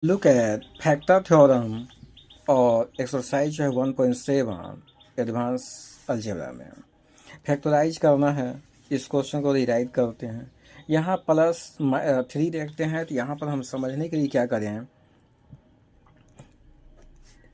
Look at factor theorem और exercise जो है 1.7 एडवांस अलजेब्रा में फैक्टराइज करना है। इस क्वेश्चन को रिराइट करते हैं। यहाँ प्लस 3 देखते हैं तो यहाँ पर हम समझने के लिए क्या करें,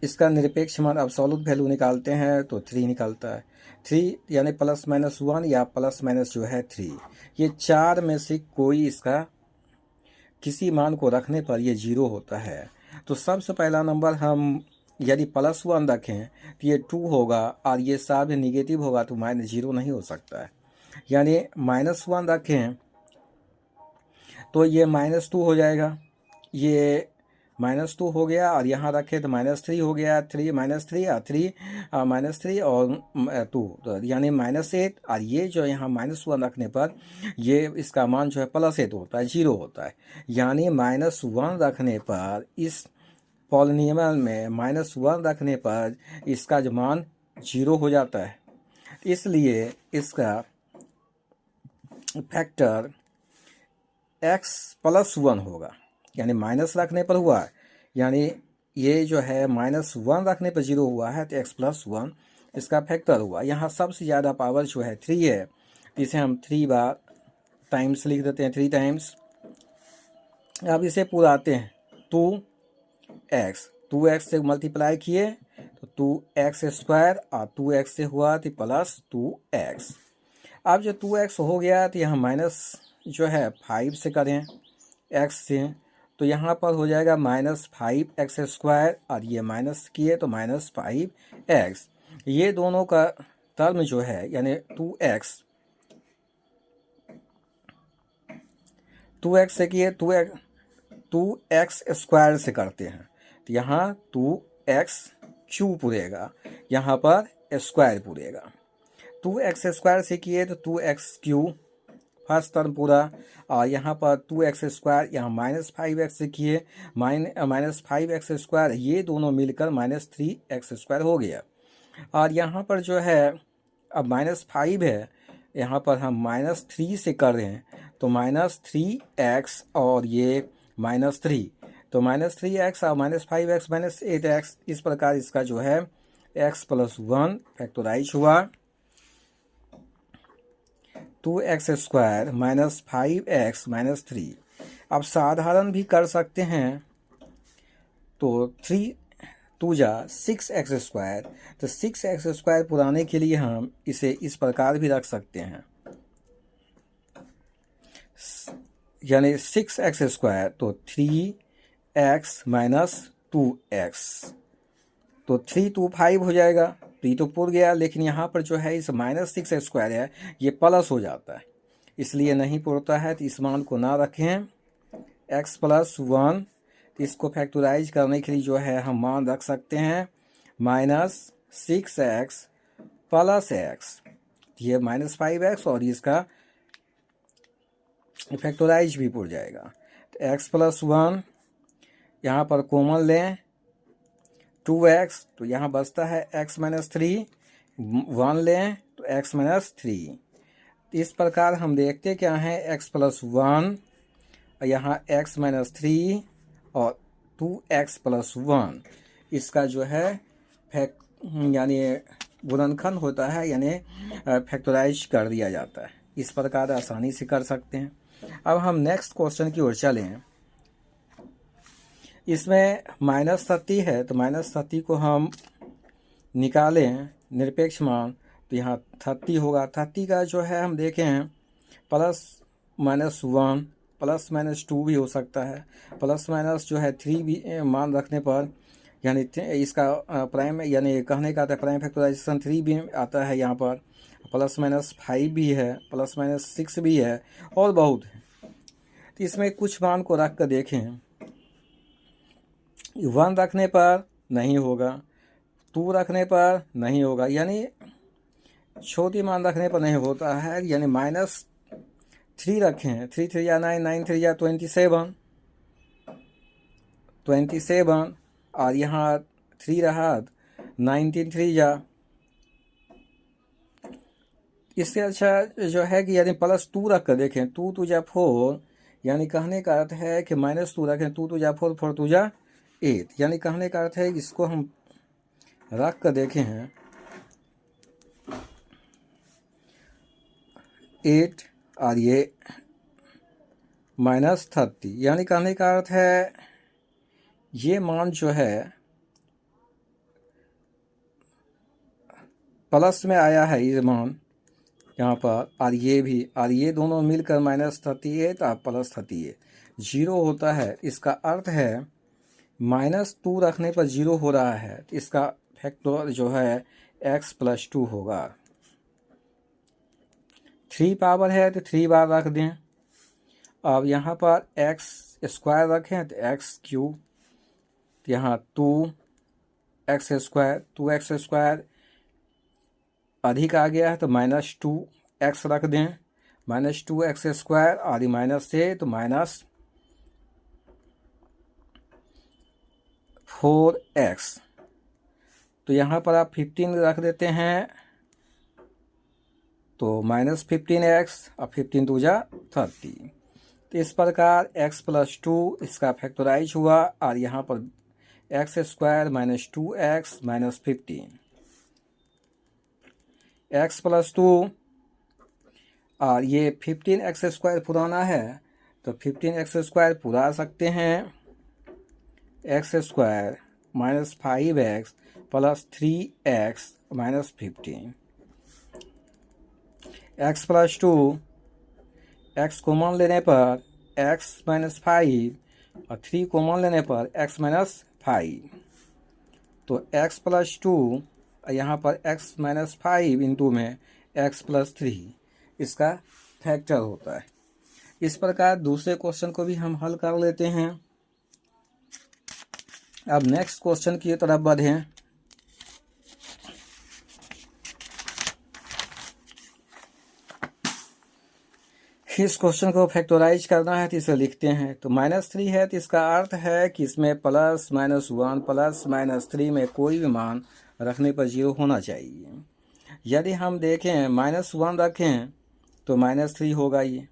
इसका निरपेक्ष मान एब्सोल्यूट वैल्यू निकालते हैं तो 3 निकलता है। 3 यानी प्लस माइनस 1 या प्लस माइनस जो है 3, ये चार में से कोई इसका किसी मान को रखने पर ये 0 होता है। तो सबसे पहला नंबर हम यदि +1 रखें तो ये 2 होगा और ये सब निगेटिव होगा तो -0 नहीं हो सकता है। यानी -1 रखें तो ये -2 हो जाएगा, ये -2 हो गया और यहाँ रखें तो -3 हो गया। 3 -3 और 3 -3 और 2 तो यानी -8 और ये जो यहाँ -1 रखने पर ये इसका मान जो है +8 होता है, 0 होता है। यानी -1 रखने पर इस पॉलिनोमियल में -1 रखने पर इसका जो मान 0 हो जाता है। इसलिए इसका फैक्टर x+1 होगा, यानी माइनस रखने पर हुआ है, यानी ये जो है -1 रखने पर 0 हुआ है तो x+1 इसका फैक्टर हुआ। यहाँ सबसे ज़्यादा पावर जो है 3 है, इसे हम 3 बार टाइम्स लिख देते हैं, 3 टाइम्स। अब इसे पुराते हैं, 2x से मल्टीप्लाई किए तो 2x² और 2x से हुआ तो +2x। अब जो 2x हो गया तो यहाँ माइनस जो है 5 से करें x से, तो यहाँ पर हो जाएगा -5x² और ये माइनस किए तो -5x। ये दोनों का टर्म जो है यानी 2x से किए 2x² से करते हैं तो यहाँ 2x³ पूरेगा, यहाँ पर स्क्वायर पूरेगा। 2x² से किए तो 2x³ फर्स्ट टर्म पूरा, और यहाँ पर 2x², यहाँ -5x से किए -5x², ये दोनों मिलकर -3x² हो गया। और यहाँ पर जो है अब -5 है, यहाँ पर हम -3 से कर रहे हैं तो -3x और ये -3, तो -3x और -5x -8x, इस प्रकार इसका जो है x+1 फैक्टराइज हुआ। 2x² -5x -3। अब साधारण भी कर सकते हैं तो 3 2 जा 6x², तो 6x² पुराने के लिए हम इसे इस प्रकार भी रख सकते हैं, यानी 6x² तो 3x -2x, तो 3 2 5 हो जाएगा। तो ये तो पूर गया, लेकिन यहाँ पर जो है इस -6x² है ये प्लस हो जाता है, इसलिए नहीं पुरता है, तो इस मान को ना रखें x+1। इसको फैक्टराइज करने के लिए जो है हम मान रख सकते हैं -6x + x, ये -5x और इसका फैक्टराइज भी पुर जाएगा। तो x+1 यहाँ पर कॉमन लें 2x, तो यहाँ बचता है x -3, 1 लें तो x -3। इस प्रकार हम देखते क्या हैं x+1 और यहाँ x -3 और 2x+1, इसका जो है यानी गुणनखंड होता है, यानी फैक्टराइज कर दिया जाता है। इस प्रकार आसानी से कर सकते हैं। अब हम नेक्स्ट क्वेश्चन की ओर चलें। इसमें -30 है तो -30 को हम निकालें निरपेक्ष मान तो यहाँ 30 होगा। 30 का जो है हम देखें +-1 +-2 भी हो सकता है, प्लस माइनस जो है 3 भी मान रखने पर, यानी इसका प्राइम यानी कहने का आता है प्राइम फैक्टराइजेशन 3 भी आता है यहाँ पर, +-5 भी है, +-6 भी है और बहुत है। तो इसमें कुछ मान को रख कर देखें, 1 रखने पर नहीं होगा, 2 रखने पर नहीं होगा, यानी छोटी मान रखने पर नहीं होता है, यानी -3 रखें, 3 3 या 9, 9 3 या 27 और यहाँ 3 रहा 19 3 जा। इससे अच्छा जो है कि यदि +2 रख कर देखें, 2 2 जा 4, यानी कहने का अर्थ है कि -2 रखें, 2 2 जा 4, 4 2 जा 8, यानी कहने का अर्थ है इसको हम रख कर देखे हैं 8 और ये -30, यानी कहने का अर्थ है ये मान जो है प्लस में आया है, ये मान यहाँ पर, और ये भी, और ये दोनों मिलकर -38 और +38 जीरो होता है। इसका अर्थ है -2 रखने पर जीरो हो रहा है, इसका फैक्टर जो है x + 2 होगा। 3 पावर है तो 3 बार रख दें। अब यहाँ पर x² रखें तो x³, यहाँ 2x² 2x² अधिक आ गया है तो -2x रख दें, -2x² आदि माइनस से तो -4x, तो यहाँ पर आप 15 रख देते हैं तो -15x और 15 2 जा 30। तो इस प्रकार x + 2 इसका फैक्टराइज हुआ, और यहाँ पर x² - 2x - 15, x + 2 और ये 15x² पुराना है तो 15x² पुरा सकते हैं, x² - 5x + 3x - 15, x + 2 x common लेने पर x - 5 और 3 कॉमन लेने पर x - 5, तो x + 2 यहाँ पर x - 5 इंटू में x + 3 इसका फैक्टर होता है। इस प्रकार दूसरे क्वेश्चन को भी हम हल कर लेते हैं। अब नेक्स्ट क्वेश्चन की तरफ बढ़ें। इस क्वेश्चन को फैक्टराइज करना है तो इसे लिखते हैं, तो -3 है तो इसका अर्थ है कि इसमें +, -1 + -3 में कोई भी मान रखने पर 0 होना चाहिए। यदि हम देखें -1 रखें तो -3 होगा, ये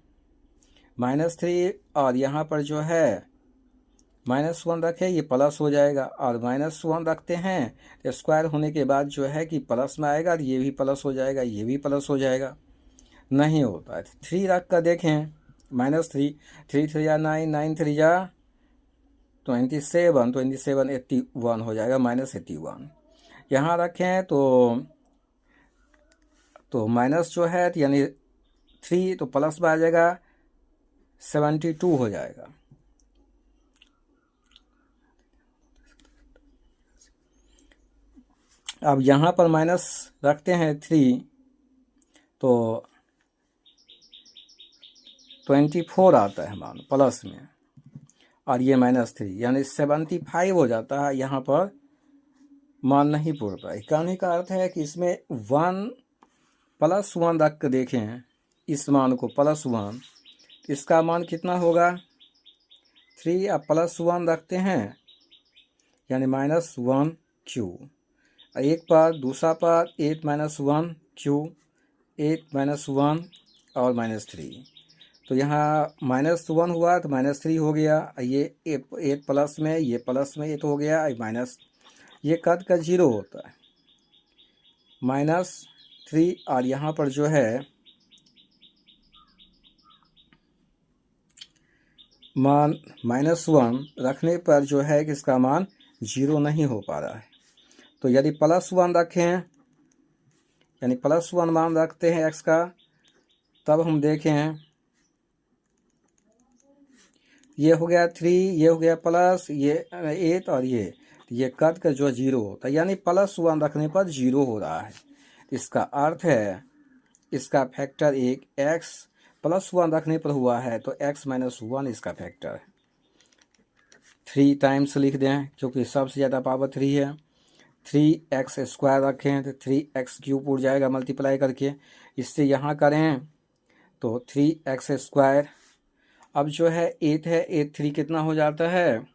-3, और यहाँ पर जो है -1 रखें ये प्लस हो जाएगा, और -1 रखते हैं तो स्क्वायर होने के बाद जो है कि प्लस में आएगा, ये भी प्लस हो जाएगा, ये भी प्लस हो जाएगा, नहीं होता है। 3 रख कर देखें, -3, 3 3 या 9, 9 3 या 27, 27 81 हो जाएगा, -81। यहाँ रखें तो माइनस जो है तो यानी 3 तो प्लस में आ जाएगा, 72 हो जाएगा। अब यहाँ पर माइनस रखते हैं 3 तो 24 आता है मान प्लस में, और ये -3 यानी 75 हो जाता है। यहाँ पर मान नहीं पूरता है। कहने का अर्थ है कि इसमें 1 + 1 रख कर देखें इस मान को, +1, इसका मान कितना होगा, 3 अब +1 रखते हैं यानी -1 एक पर, दूसरा पर 8 - 1 8 - 1 और -3, तो यहाँ -1 हुआ तो -3 हो गया, ये 8 प्लस में, ये प्लस में 8 हो गया, माइनस ये कट का 0 होता है, -3, और यहाँ पर जो है मान -1 रखने पर जो है कि इसका मान 0 नहीं हो पा रहा है। तो यदि +1 रखें यानी +1 मान रखते हैं x का, तब हम देखें ये हो गया 3, ये हो गया प्लस, ये 8 और ये कट का जो 0 होता है, यानी +1 रखने पर 0 हो रहा है। इसका अर्थ है इसका फैक्टर एक x +1 रखने पर हुआ है, तो x - 1 इसका फैक्टर है। 3 टाइम्स लिख दें क्योंकि सबसे ज़्यादा पावर 3 है। 3x² रखें तो 3x³ उड़ जाएगा मल्टीप्लाई करके, इससे यहाँ करें तो 3x²। अब जो है 8 है, 8 3 कितना हो जाता है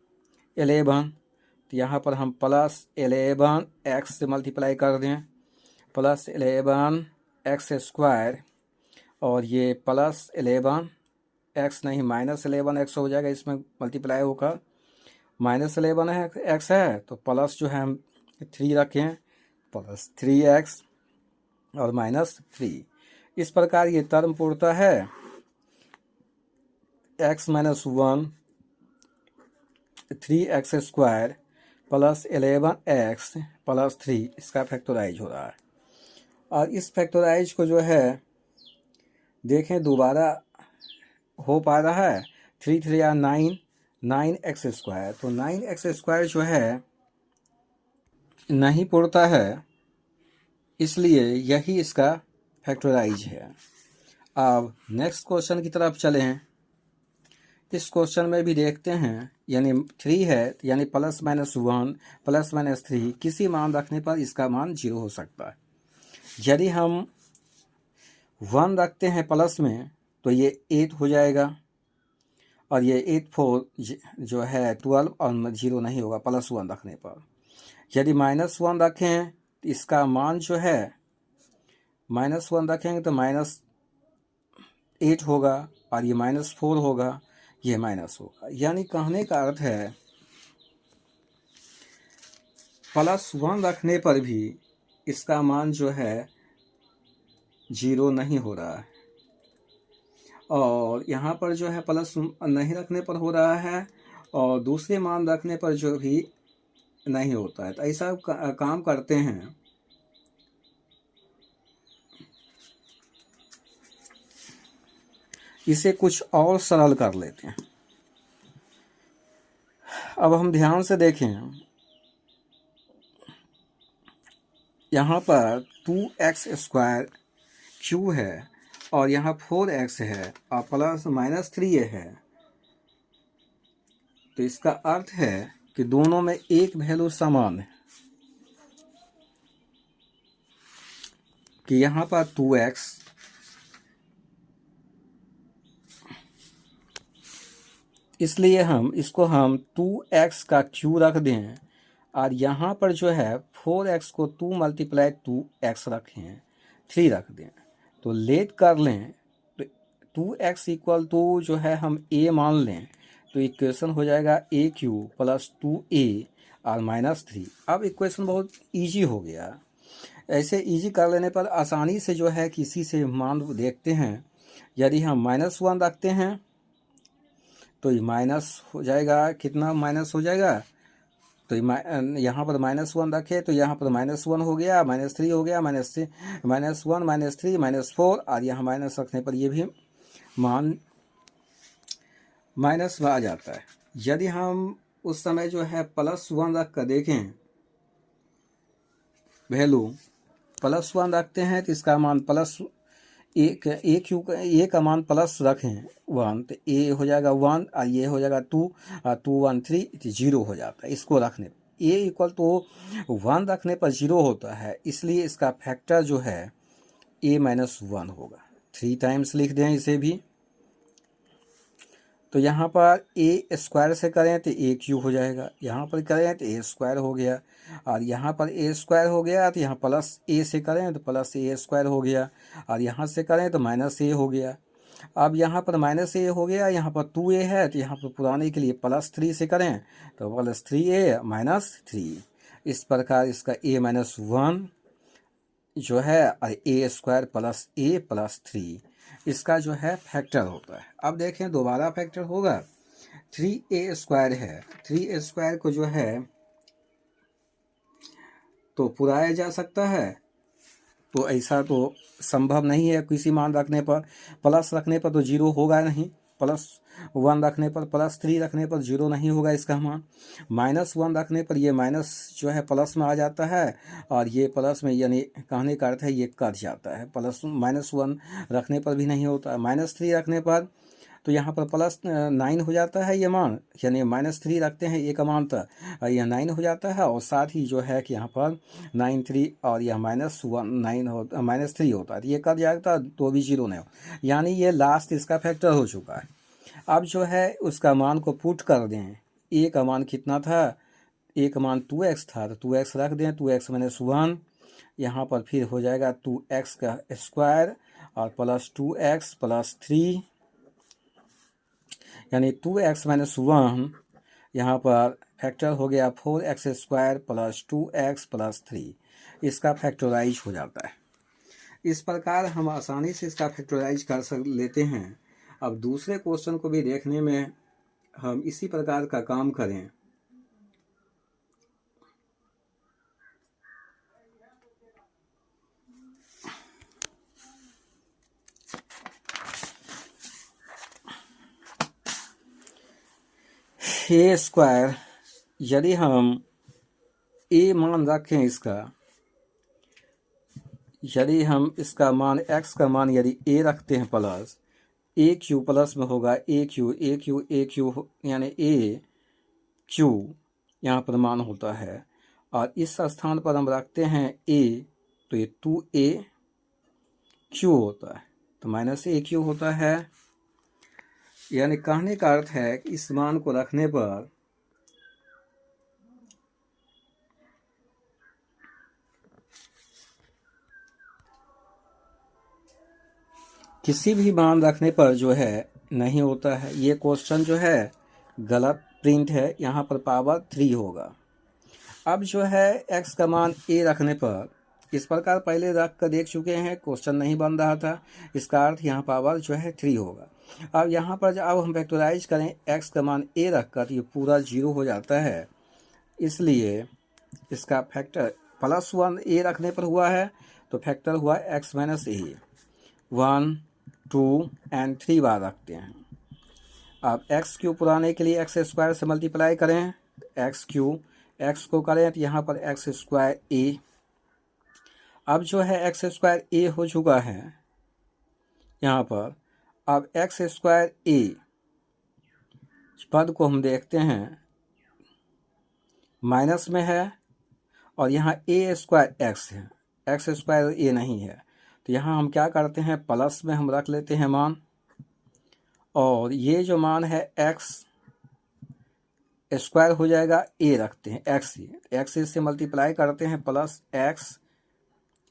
11, तो यहाँ पर हम +11 x से मल्टीप्लाई कर दें, +11 x² और ये +11 एक्स नहीं -11x हो जाएगा, इसमें मल्टीप्लाई होकर -11x है तो प्लस जो है हम 3 रखें, +3x और -3। इस प्रकार ये टर्म पूर्णतः है x - 1 3x² + 11x + 3 इसका फैक्टराइज हो रहा है। और इस फैक्टराइज को जो है देखें दोबारा हो पा रहा है, 3 3 या 9x², तो 9x² जो है नहीं पूर्णता है, इसलिए यही इसका फैक्टराइज है। अब नेक्स्ट क्वेश्चन की तरफ चले हैं। इस क्वेश्चन में भी देखते हैं, यानी 3 है यानी +-1 +-3 किसी मान रखने पर इसका मान 0 हो सकता है। यदि हम 1 रखते हैं प्लस में तो ये 8 हो जाएगा, और ये 8 4 जो है 12 और 0 नहीं होगा +1 रखने पर। यदि -1 रखें तो इसका मान जो है -1 रखेंगे तो -8 होगा, और ये -4 होगा, ये माइनस होगा। यानी कहने का अर्थ है +1 रखने पर भी इसका मान जो है 0 नहीं हो रहा है, और यहाँ पर जो है प्लस नहीं रखने पर हो रहा है, और दूसरे मान रखने पर जो भी नहीं होता है। तो ऐसा काम करते हैं, इसे कुछ और सरल कर लेते हैं। अब हम ध्यान से देखें, यहाँ पर 2x² क्यू है और यहाँ 4x है और +-3 है, तो इसका अर्थ है कि दोनों में एक वैल्यू समान है, कि यहाँ पर 2x इसलिए हम इसको 2x का क्यू रख दें, और यहाँ पर जो है 4x को 2 × 2x रखें, 3 रख दें, तो लेट कर लें तो 2x = जो है हम a मान लें, तो इक्वेशन हो जाएगा a³ + 2a और -3। अब इक्वेशन बहुत इजी हो गया। ऐसे इजी कर लेने पर आसानी से जो है किसी से मान देखते हैं। यदि हम -1 रखते हैं तो ये माइनस हो जाएगा, कितना माइनस हो जाएगा, तो यहाँ पर -1 रखे तो यहाँ पर -1 हो गया, -3 हो गया, -1 -3 -4, और यहाँ माइनस रखने पर ये भी मान माइनस में आ जाता है। यदि हम उस समय जो है +1 रख कर देखें, वैल्यू +1 रखते हैं तो इसका मान a का मान प्लस रखें 1 तो a हो जाएगा 1 और ये हो जाएगा 2 और 2 1 3 तो 0 हो जाता है। इसको रखने a = 1 रखने पर 0 होता है, इसलिए इसका फैक्टर जो है a - 1 होगा। 3 टाइम्स लिख दें इसे भी, तो यहाँ पर a² से करें तो a³ हो जाएगा, यहाँ पर करें तो a² हो गया, और यहाँ पर a² हो गया तो यहाँ प्लस a से करें तो +a² हो गया, और यहाँ से करें तो -a हो गया। अब यहाँ पर -a हो गया, यहाँ पर 2a है तो यहाँ पर पुराने के लिए +3 से करें तो +3a - 3। इस प्रकार इसका a - 1 जो है और a² + a + 3 इसका जो है फैक्टर होता है। अब देखें दोबारा फैक्टर होगा, 3a² है, 3a² को जो है तो पुराया जा सकता है, तो ऐसा तो संभव नहीं है। किसी मान रखने पर प्लस रखने पर तो 0 होगा नहीं, +1 रखने पर +3 रखने पर 0 नहीं होगा इसका मान, -1 रखने पर ये माइनस जो है प्लस में आ जाता है, और ये प्लस में, यानी कहने का अर्थ है ये कट जाता है। -1 रखने पर भी नहीं होता, -3 रखने पर तो यहाँ पर +9 हो जाता है ये मान, यानी -3 रखते हैं एक मान तक यह 9 हो जाता है, और साथ ही जो है कि यहाँ पर 9 3 और यह -3 होता है, ये कट जाता तो भी 0 नहीं हो, यानी ये लास्ट इसका फैक्टर हो चुका है। अब जो है उसका मान को पुट कर दें, a का मान कितना था, a का मान 2x था तो 2x रख दें, 2x - 1, यहाँ पर फिर हो जाएगा 2x² और +2x + 3 यानी 2x माइनस 1 यहाँ पर फैक्टर हो गया 4x² प्लस 2x प्लस 3, इसका फैक्टराइज हो जाता है। इस प्रकार हम आसानी से इसका फैक्टराइज कर लेते हैं। अब दूसरे क्वेश्चन को भी देखने में हम इसी प्रकार का काम करें। a² यदि हम a मान रखें यदि हम इसका मान x का मान यदि a रखते हैं प्लस AQ प्लस में होगा AQ यानी AQ यहाँ पर मान होता है, और इस स्थान पर हम रखते हैं a तो ये 2AQ होता है, तो माइनस AQ होता है। यानी कहने का अर्थ है कि इस मान को रखने पर किसी भी मान रखने पर जो है नहीं होता है। ये क्वेश्चन जो है गलत प्रिंट है, यहाँ पर पावर 3 होगा। अब जो है x का मान a रखने पर इस प्रकार पहले रख कर देख चुके हैं, क्वेश्चन नहीं बन रहा था, इसका अर्थ यहाँ पावर जो है 3 होगा। अब यहाँ पर जब हम फैक्टराइज करें x का मान a रख कर, ये पूरा 0 हो जाता है, इसलिए इसका फैक्टर +1 a रखने पर हुआ है, तो फैक्टर हुआ x माइनस a। 1 2 और 3 बार रखते हैं। अब x³ पुराने के लिए x² से मल्टीप्लाई करें, x³ x को करें तो यहाँ पर x² अब जो है x² हो चुका है यहाँ पर। अब x² पद को हम देखते हैं माइनस में है, और यहाँ a² है, x² नहीं है, तो यहाँ हम क्या करते हैं प्लस में हम रख लेते हैं मान, और ये जो मान है x² हो जाएगा, a रखते हैं x से मल्टीप्लाई करते हैं प्लस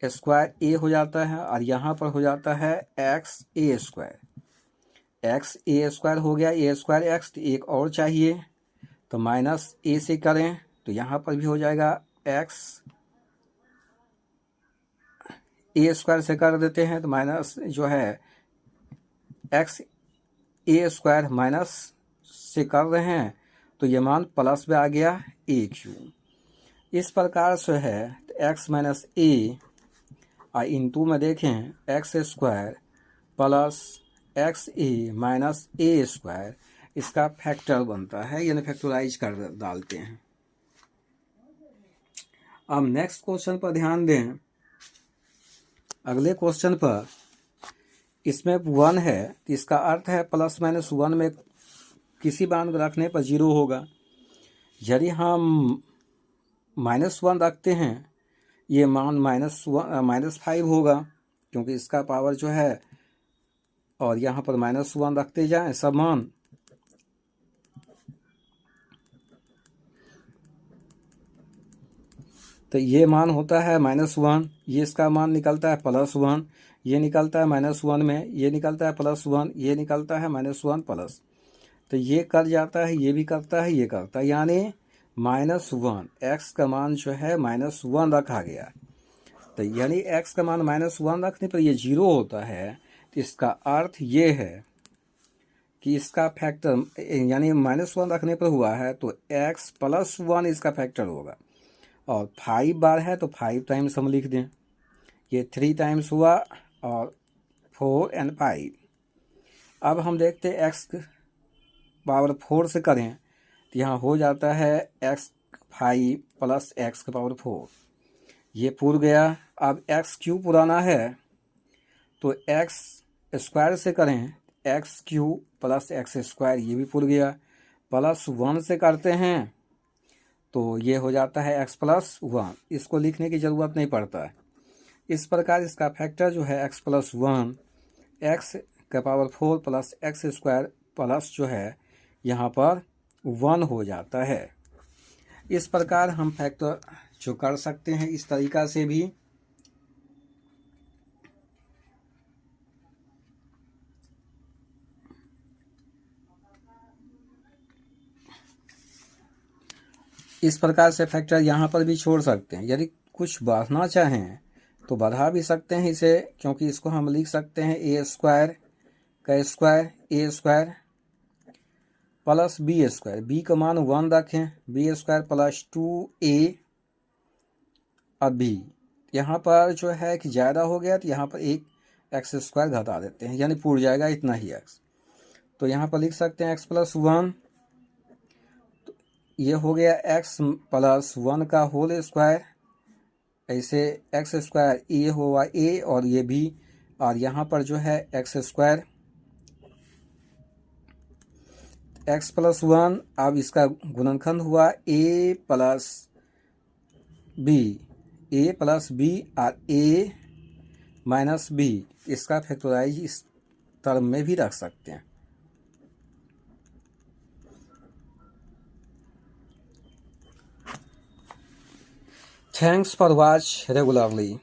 x² a हो जाता है, और यहाँ पर हो जाता है x a² हो गया, a² तो एक और चाहिए, तो माइनस a से करें तो यहाँ पर भी हो जाएगा x a² से कर देते हैं तो माइनस जो है x a² माइनस से कर रहे हैं तो ये मान प्लस में आ गया AQ। इस प्रकार से है x माइनस a और इंटू में देखें x² plus XA minus a², इसका फैक्टर बनता है, यानी फैक्टराइज कर डालते हैं। अब नेक्स्ट क्वेश्चन पर ध्यान दें। अगले क्वेश्चन पर इसमें 1 है, तो इसका अर्थ है +-1 में किसी मान को रखने पर 0 होगा। यदि हम -1 रखते हैं, ये मान -5 होगा, क्योंकि इसका पावर जो है, और यहाँ पर -1 रखते जाएं सब मान, तो ये मान होता है -1, ये इसका मान निकलता है +1, ये निकलता है -1 में, ये निकलता है +1, ये निकलता है -1 प्लस, तो ये कर जाता है, ये भी करता है, ये करता है, यानी -1 x का मान जो है -1 रखा गया, तो यानी x का मान -1 रखने पर ये 0 होता है। तो इसका अर्थ ये है कि इसका फैक्टर यानी -1 रखने पर हुआ है, तो x + 1 इसका फैक्टर होगा, और 5 बार है तो 5 टाइम्स हम लिख दें, ये 3 टाइम्स हुआ, और 4 और 5। अब हम देखते हैं x पावर 4 से करें तो यहाँ हो जाता है x5 + x की पावर 4, ये पूर गया। अब x³ पुराना है तो x² से करें, x³ + x², ये भी पूर गया। +1 से करते हैं तो ये हो जाता है x + 1, इसको लिखने की ज़रूरत नहीं पड़ता है। इस प्रकार इसका फैक्टर जो है x + 1, x का पावर 4 + x² प्लस जो है यहाँ पर 1 हो जाता है। इस प्रकार हम फैक्टर जो कर सकते हैं इस तरीका से भी। इस प्रकार से फैक्टर यहाँ पर भी छोड़ सकते हैं। यदि कुछ बढ़ना चाहें तो बढ़ा भी सकते हैं इसे, क्योंकि इसको हम लिख सकते हैं ए स्क्वायर का square A square plus B square, B का मान 1 रखें, बी स्क्वायर प्लस 2a और बी। यहाँ पर जो है कि ज़्यादा हो गया तो यहाँ पर एक एक्स स्क्वायर घटा देते हैं, यानी पूर जाएगा इतना ही एक्स। तो यहाँ पर लिख सकते हैं एक्स प्लस 1, ये हो गया एक्स प्लस 1 का होल स्क्वायर, ऐसे एक्स स्क्वायर ये होगा ए और ये भी, और यहाँ पर जो है एक्स स्क्वायर एक्स प्लस 1, अब इसका गुणनखंड हुआ ए प्लस बी और ए माइनस बी, इसका फैक्टराइज इस टर्म में भी रख सकते हैं। Thanks for watch regularly.